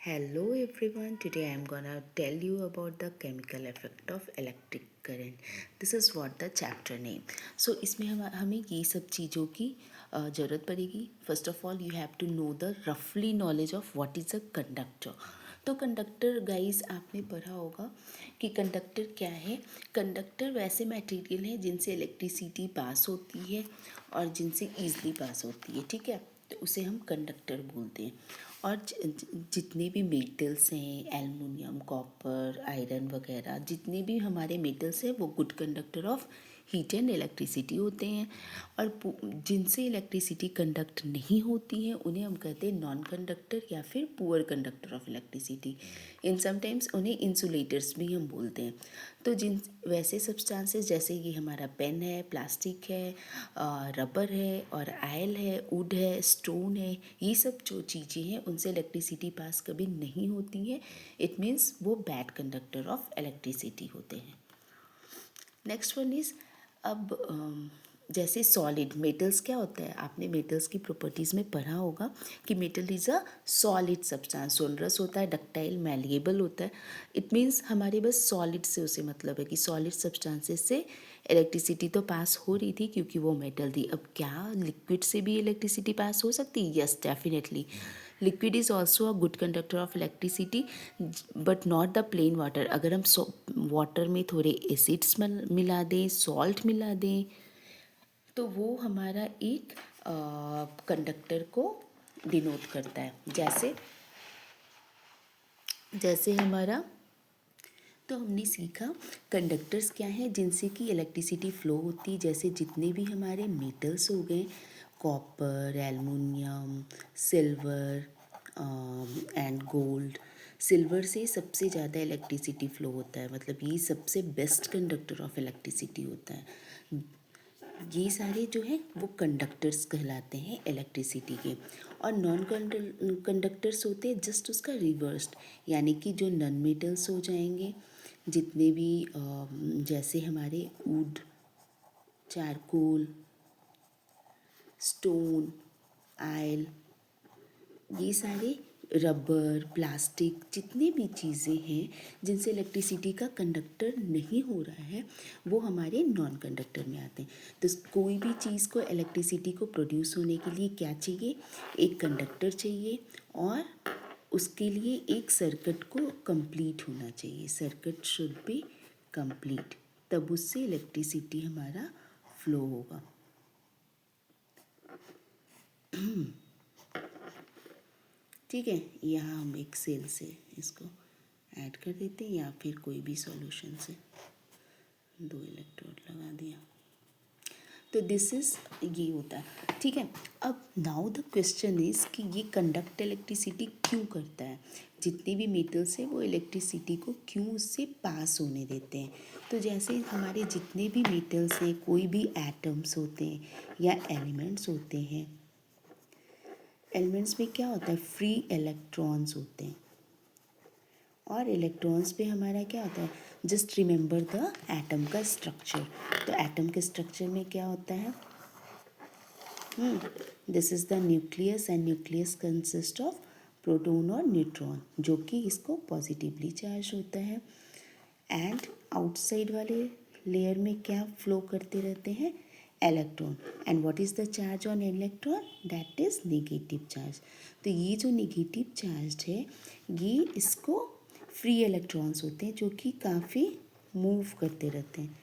Hello everyone, today I am gonna tell you about the chemical effect of electric current. This is what the chapter name. So इसमें हमें ये सब चीज़ों की ज़रूरत पड़ेगी. First of all, you have to know the roughly knowledge of what is a conductor. तो conductor guys आपने पढ़ा होगा कि कंडक्टर क्या है. कंडक्टर वैसे मटेरियल हैं जिनसे इलेक्ट्रिसिटी पास होती है और जिनसे ईजिली पास होती है, ठीक है. तो उसे हम कंडक्टर बोलते हैं. और जितने भी मेटल्स हैं, एल्युमिनियम, कॉपर, आयरन वगैरह, जितने भी हमारे मेटल्स हैं वो good conductor of heat and electricity होते हैं. और जिनसे इलेक्ट्रिसिटी कंडक्ट नहीं होती है उन्हें हम कहते हैं नॉन कंडक्टर या फिर poor conductor of electricity. In sometimes उन्हें इंसुलेटर्स भी हम बोलते हैं. तो जिन वैसे सब्सटेंसेस जैसे ये हमारा पेन है, प्लास्टिक है, रबर है और आयल है, वुड है, स्टोन है, ये सब जो चीज़ें हैं उनसे इलेक्ट्रिसिटी पास कभी नहीं होती है. इट मीन्स वो बैड कंडक्टर ऑफ इलेक्ट्रिसिटी होते हैं. नेक्स्ट वन इज़ अब जैसे सॉलिड मेटल्स क्या होता है, आपने मेटल्स की प्रॉपर्टीज़ में पढ़ा होगा कि metal is a solid substance. Sonorous होता है, डक्टाइल, मैलिएबल होता है. इट मीन्स हमारे बस सॉलिड से उसे मतलब है कि सॉलिड सब्सटेंसेस से इलेक्ट्रिसिटी तो पास हो रही थी क्योंकि वो मेटल थी. अब क्या लिक्विड से भी इलेक्ट्रिसिटी पास हो सकती है? Yes, definitely. Liquid is also a good conductor of electricity but not the plain water. अगर हम वाटर में थोड़े एसिड्स मिला दें, सॉल्ट मिला दें, तो वो हमारा एक कंडक्टर को डिनोट करता है. जैसे जैसे हमारा, तो हमने सीखा कंडक्टर्स क्या हैं जिनसे कि इलेक्ट्रिसिटी फ़्लो होती है. जैसे जितने भी हमारे मेटल्स हो गए, copper, aluminium, silver and gold. Silver से सबसे ज़्यादा इलेक्ट्रिसिटी फ़्लो होता है, मतलब ये सबसे बेस्ट कंडक्टर ऑफ इलेक्ट्रिसिटी होता है. ये सारे जो हैं वो कंडक्टर्स कहलाते हैं इलेक्ट्रिसिटी के. और नॉन कंडक्टर्स होते हैं जस्ट उसका रिवर्स्ड, यानी कि जो नॉन मेटल्स हो जाएंगे, जितने भी जैसे हमारे वुड, चारकोल, स्टोन, आयल, ये सारे, रबर, प्लास्टिक, जितनी भी चीज़ें हैं जिनसे इलेक्ट्रिसिटी का कंडक्टर नहीं हो रहा है वो हमारे नॉन कंडक्टर में आते हैं. तो कोई भी चीज़ को, इलेक्ट्रिसिटी को प्रोड्यूस होने के लिए क्या चाहिए? एक कंडक्टर चाहिए और उसके लिए एक सर्किट को कंप्लीट होना चाहिए. सर्किट शुड बी कंप्लीट, तब उससे इलेक्ट्रिसिटी हमारा फ्लो होगा. ठीक है, यहाँ हम एक सेल से इसको ऐड कर देते हैं या फिर कोई भी सॉल्यूशन से 2 इलेक्ट्रोड लगा दिया. तो दिस इज़, ये होता है. ठीक है. अब नाउ द क्वेश्चन इज़ कि ये कंडक्ट इलेक्ट्रिसिटी क्यों करता है? जितने भी मेटल्स हैं वो इलेक्ट्रिसिटी को क्यों उससे पास होने देते हैं? तो जैसे हमारे जितने भी मेटल्स हैं, कोई भी एटम्स होते हैं या एलिमेंट्स होते हैं, एलिमेंट्स में क्या होता है? फ्री इलेक्ट्रॉन्स होते हैं. और इलेक्ट्रॉन्स पे हमारा क्या होता है? जस्ट रिमेंबर द एटम का स्ट्रक्चर. तो एटम के स्ट्रक्चर में क्या होता है? This is the nucleus and nucleus consist of proton और न्यूट्रॉन, जो कि इसको पॉजिटिवली चार्ज होता है. एंड आउटसाइड वाले लेयर में क्या फ्लो करते रहते हैं? Electron. And what is the charge on electron? That is negative charge. तो ये जो नेगेटिव चार्ज है, ये इसको फ्री इलेक्ट्रॉन्स होते हैं जो कि काफ़ी मूव करते रहते हैं,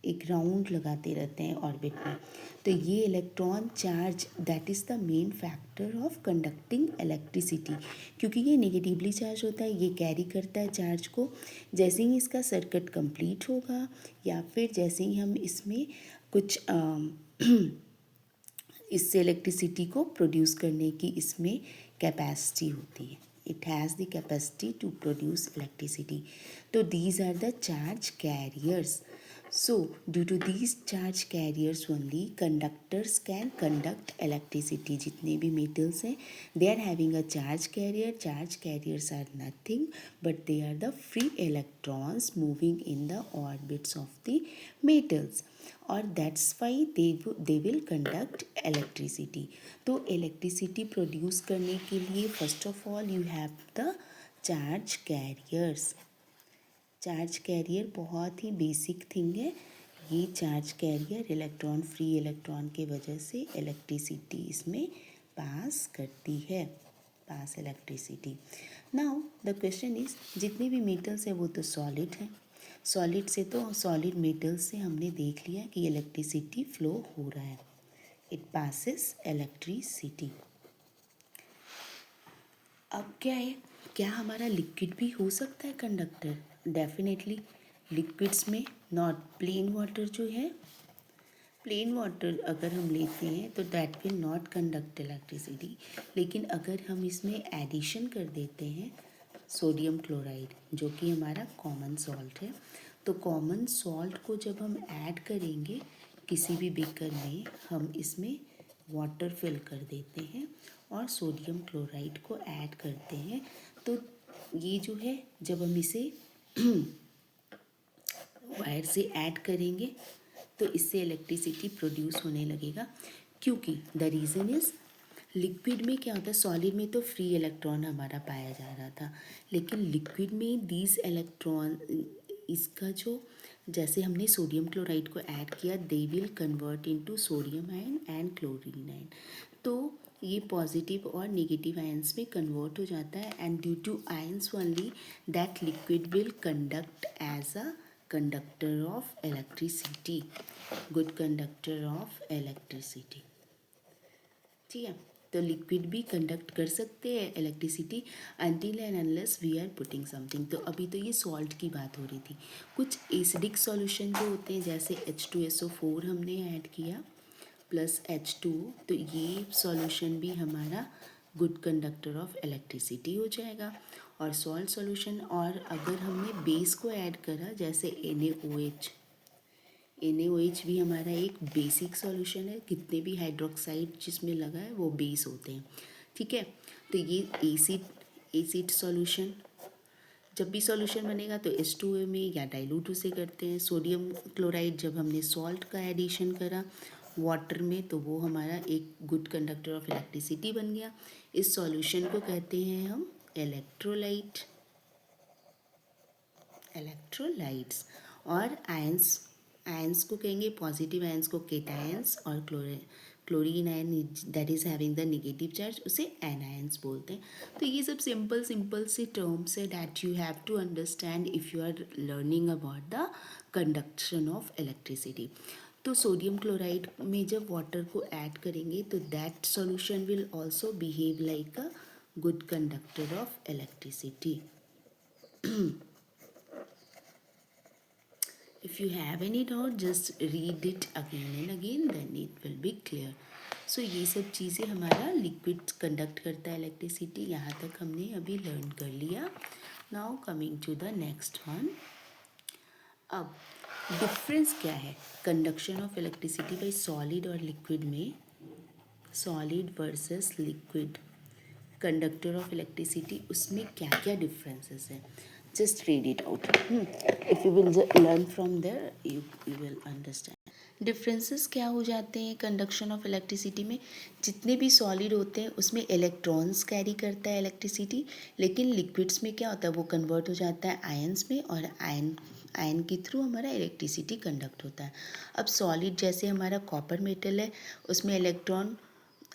एक राउंड लगाते रहते हैं ऑर्बिट में. तो ये electron charge, that is the main factor of conducting electricity. क्योंकि ये नेगेटिवली चार्ज होता है, ये कैरी करता है चार्ज को. जैसे ही इसका सर्किट कंप्लीट होगा या फिर जैसे ही हम इसमें कुछ इससे इलेक्ट्रिसिटी को प्रोड्यूस करने की इसमें कैपेसिटी होती है. It has the capacity to produce electricity. तो these are the charge carriers. So, due to these charge carriers only, conductors can conduct electricity. जितने भी metals हैं, they are having a charge carrier. Charge carriers are nothing but they are the free electrons moving in the orbits of the metals. और that's why they will conduct electricity. तो electricity produce करने के लिए first of all you have the charge carriers. Charge carrier बहुत ही basic thing है. ये charge carrier electron free electron के वजह से इलेक्ट्रिसिटी इसमें पास करती है, pass electricity. Now the question is, जितने भी मेटल्स हैं वो तो सॉलिड हैं. सॉलिड से तो सॉलिड मेटल्स से हमने देख लिया कि इलेक्ट्रिसिटी फ्लो हो रहा है. It passes electricity. अब क्या है, क्या हमारा लिक्विड भी हो सकता है कंडक्टर? डेफिनेटली. लिक्विड्स में नॉट प्लेन वाटर जो है, प्लेन वाटर अगर हम लेते हैं तो that will not conduct electricity. लेकिन अगर हम इसमें एडिशन कर देते हैं सोडियम क्लोराइड जो कि हमारा कॉमन सॉल्ट है, तो कॉमन सॉल्ट को जब हम ऐड करेंगे किसी भी बीकर में, हम इसमें वाटर फिल कर देते हैं और सोडियम क्लोराइड को ऐड करते हैं, तो ये जो है जब हम इसे वायर से ऐड करेंगे तो इससे इलेक्ट्रिसिटी प्रोड्यूस होने लगेगा. क्योंकि द रीज़न इज़, लिक्विड में क्या होता है, सॉलिड में तो फ्री इलेक्ट्रॉन हमारा पाया जा रहा था, लेकिन लिक्विड में दीज इलेक्ट्रॉन, इसका जो, जैसे हमने सोडियम क्लोराइड को ऐड किया, they will convert into sodium ion and chlorine ion. तो ये पॉजिटिव और नेगेटिव आयंस में कन्वर्ट हो जाता है, and due to ions only that liquid will conduct as a conductor of electricity, good conductor of electricity. ठीक है, तो लिक्विड भी कंडक्ट कर सकते हैं electricity until and unless we are putting something. तो अभी तो ये सॉल्ट की बात हो रही थी. कुछ एसिडिक सॉल्यूशन जो होते हैं, जैसे H2SO4 हमने ऐड किया प्लस H2O, तो ये सॉल्यूशन भी हमारा गुड कंडक्टर ऑफ इलेक्ट्रिसिटी हो जाएगा. और सॉल्ट सॉल्यूशन, और अगर हमने बेस को ऐड करा जैसे NaOH, NaOH भी हमारा एक बेसिक सॉल्यूशन है. कितने भी हाइड्रोक्साइड जिसमें लगा है वो बेस होते हैं. ठीक है, तो ये एसिड सॉल्यूशन, जब भी सॉल्यूशन बनेगा तो H2O में या डाइल्यूट उसे करते हैं. सोडियम क्लोराइड जब हमने सॉल्ट का एडिशन करा वाटर में, तो वो हमारा एक गुड कंडक्टर ऑफ इलेक्ट्रिसिटी बन गया. इस सॉल्यूशन को कहते हैं हम इलेक्ट्रोलाइट, इलेक्ट्रोलाइट्स. और आयंस को कहेंगे, पॉजिटिव आयंस को केटायंस, और chlorine ion that is having the negative charge, उसे एनायंस बोलते हैं. तो ये सब सिंपल से टर्म्स है that you have to understand if you are learning about the conduction of electricity. तो सोडियम क्लोराइड में जब वाटर को ऐड करेंगे तो that solution will also behave like a good conductor of electricity. If you have any doubt, just read it again and again, then it will be clear. So ये सब चीज़ें हमारा liquid conduct करता है electricity, यहाँ तक हमने अभी लर्न कर लिया. Now coming to the next one. अब डिफरेंस क्या है conduction of electricity by solid और लिक्विड में, solid versus liquid conductor of electricity, उसमें क्या क्या डिफरेंसेस है. Just read it out. If you will learn from there, you will understand. Differences क्या हो जाते हैं कंडक्शन ऑफ इलेक्ट्रिसिटी में. जितने भी सॉलिड होते हैं उसमें इलेक्ट्रॉन्स कैरी करता है इलेक्ट्रिसिटी, लेकिन लिक्विड्स में क्या होता है, वो कन्वर्ट हो जाता है आयंस में, और आयन के थ्रू हमारा इलेक्ट्रिसिटी कंडक्ट होता है. अब सॉलिड जैसे हमारा कॉपर मेटल है, उसमें इलेक्ट्रॉन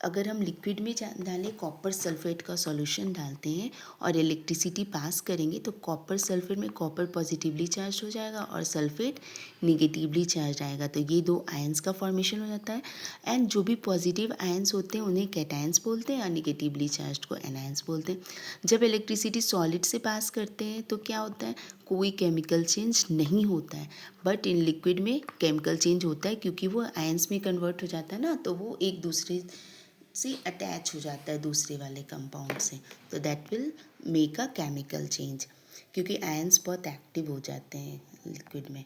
अगर हम लिक्विड में डालें, कॉपर सल्फेट का सॉल्यूशन डालते हैं और इलेक्ट्रिसिटी पास करेंगे, तो कॉपर सल्फेट में कॉपर पॉजिटिवली चार्ज हो जाएगा और सल्फेट निगेटिवली चार्ज आएगा. तो ये दो आयंस का फॉर्मेशन हो जाता है. एंड जो भी पॉजिटिव आयंस होते हैं उन्हें कैटायंस बोलते हैं और निगेटिवली चार्ज को एनायंस बोलते हैं. जब इलेक्ट्रिसिटी सॉलिड से पास करते हैं तो क्या होता है, कोई केमिकल चेंज नहीं होता है. बट इन लिक्विड में केमिकल चेंज होता है, क्योंकि वो आयंस में कन्वर्ट हो जाता है ना, तो वो एक दूसरे से अटैच हो जाता है दूसरे वाले कंपाउंड से, तो that will make a chemical change, क्योंकि आयंस बहुत एक्टिव हो जाते हैं लिक्विड में.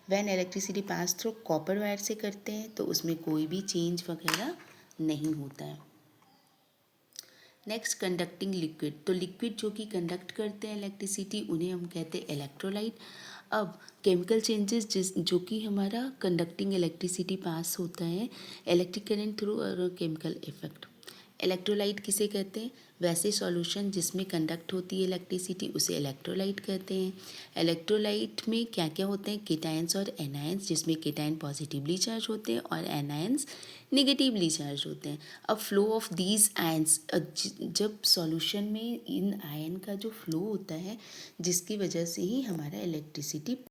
When electricity pass through copper wire से करते हैं तो उसमें कोई भी चेंज वगैरह नहीं होता है। नेक्स्ट कंडक्टिंग लिक्विड, तो लिक्विड जो कि कंडक्ट करते हैं इलेक्ट्रिसिटी उन्हें हम कहते हैं इलेक्ट्रोलाइट। अब केमिकल चेंजेस जो कि हमारा कंडक्टिंग इलेक्ट्रिसिटी पास होता है electric current through chemical effect. Electrolyte किसे कहते हैं? वैसे सॉल्यूशन जिसमें कंडक्ट होती है इलेक्ट्रिसिटी उसे इलेक्ट्रोलाइट कहते हैं। इलेक्ट्रोलाइट में क्या क्या होते हैं? केटायंस और एनायंस, जिसमें केटायन पॉजिटिवली चार्ज होते हैं और एनायंस निगेटिवली चार्ज होते हैं। अब फ्लो ऑफ दीज आयंस, जब सॉल्यूशन में इन आयन का जो फ्लो होता है जिसकी वजह से ही हमारा इलेक्ट्रिसिटी